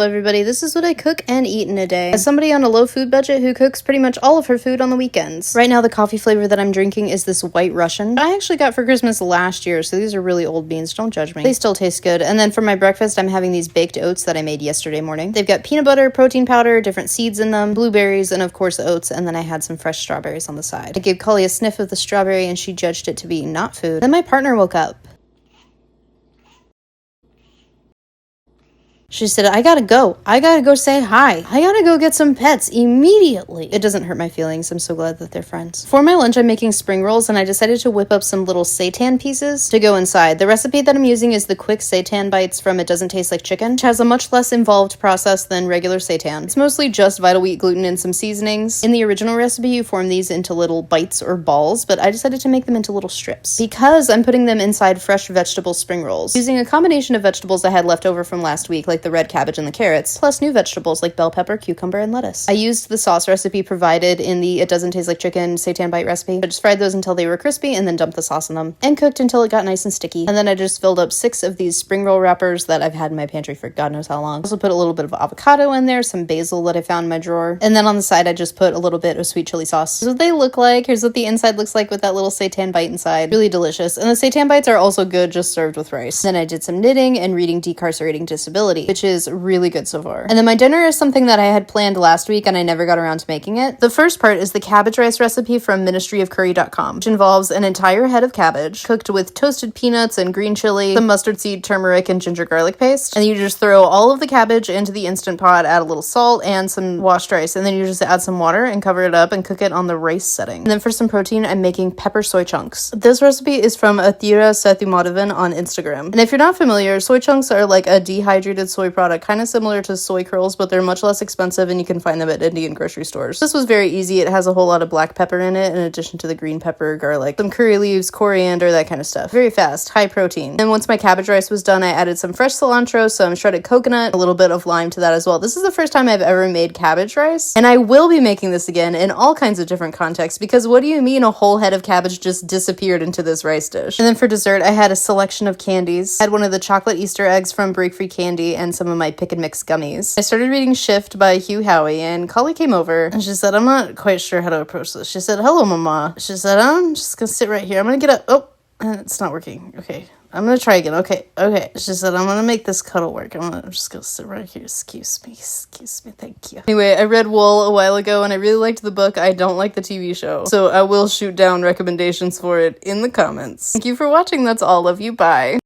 everybody, this is what I cook and eat in a day. As somebody on a low food budget who cooks pretty much all of her food on the weekends. Right now the coffee flavor that I'm drinking is this White Russian. I actually got for Christmas last year, so these are really old beans, don't judge me. They still taste good. And then for my breakfast, I'm having these baked oats that I made yesterday morning. They've got peanut butter, protein powder, different seeds in them, blueberries, and of course oats, and then I had some fresh strawberries on the side. I gave Cully a sniff of the strawberry and she judged it to be not food. Then my partner woke up. She said, I gotta go say hi. I gotta go get some pets immediately. It doesn't hurt my feelings. I'm so glad that they're friends. For my lunch, I'm making spring rolls, and I decided to whip up some little seitan pieces to go inside. The recipe that I'm using is the quick seitan bites from It Doesn't Taste Like Chicken, which has a much less involved process than regular seitan. It's mostly just vital wheat gluten and some seasonings. In the original recipe, you form these into little bites or balls, but I decided to make them into little strips because I'm putting them inside fresh vegetable spring rolls, using a combination of vegetables I had left over from last week, like the red cabbage and the carrots, plus new vegetables like bell pepper, cucumber, and lettuce. I used the sauce recipe provided in the It Doesn't Taste Like Chicken seitan bite recipe. I just fried those until they were crispy and then dumped the sauce in them and cooked until it got nice and sticky. And then I just filled up 6 of these spring roll wrappers that I've had in my pantry for God knows how long. I also put a little bit of avocado in there, some basil that I found in my drawer, and then on the side I just put a little bit of sweet chili sauce. Here's what they look like. Here's what the inside looks like with that little seitan bite inside. Really delicious. And the seitan bites are also good just served with rice. Then I did some knitting and reading Decarcerating Disability, which is really good so far. And then my dinner is something that I had planned last week and I never got around to making it. The first part is the cabbage rice recipe from ministryofcurry.com, which involves an entire head of cabbage cooked with toasted peanuts and green chili, some mustard seed, turmeric, and ginger garlic paste. And you just throw all of the cabbage into the Instant Pot, add a little salt and some washed rice, and then you just add some water and cover it up and cook it on the rice setting. And then for some protein, I'm making pepper soy chunks. This recipe is from Aathira Sethumadhavan on Instagram. And if you're not familiar, soy chunks are like a dehydrated soy product, kind of similar to soy curls, but they're much less expensive and you can find them at Indian grocery stores. This was very easy. It has a whole lot of black pepper in it in addition to the green pepper, garlic, some curry leaves, coriander, that kind of stuff. Very fast, high protein. And once my cabbage rice was done, I added some fresh cilantro, some shredded coconut, a little bit of lime to that as well. This is the first time I've ever made cabbage rice, and I will be making this again in all kinds of different contexts because what do you mean a whole head of cabbage just disappeared into this rice dish? And then for dessert, I had a selection of candies. I had one of the chocolate Easter eggs from Break Free Candy and some of my Pick and Mix gummies. I started reading Shift by Hugh Howey, and Cully came over and she said, I'm not quite sure how to approach this. She said, hello, mama. She said, I'm just gonna sit right here. I'm gonna get up. Oh, and it's not working. Okay. I'm gonna try again. Okay. She said, I'm gonna make this cuddle work. I'm just gonna sit right here. Excuse me. Thank you. Anyway, I read Wool a while ago and I really liked the book. I don't like the TV show, so I will shoot down recommendations for it in the comments. Thank you for watching. That's all of you. Bye.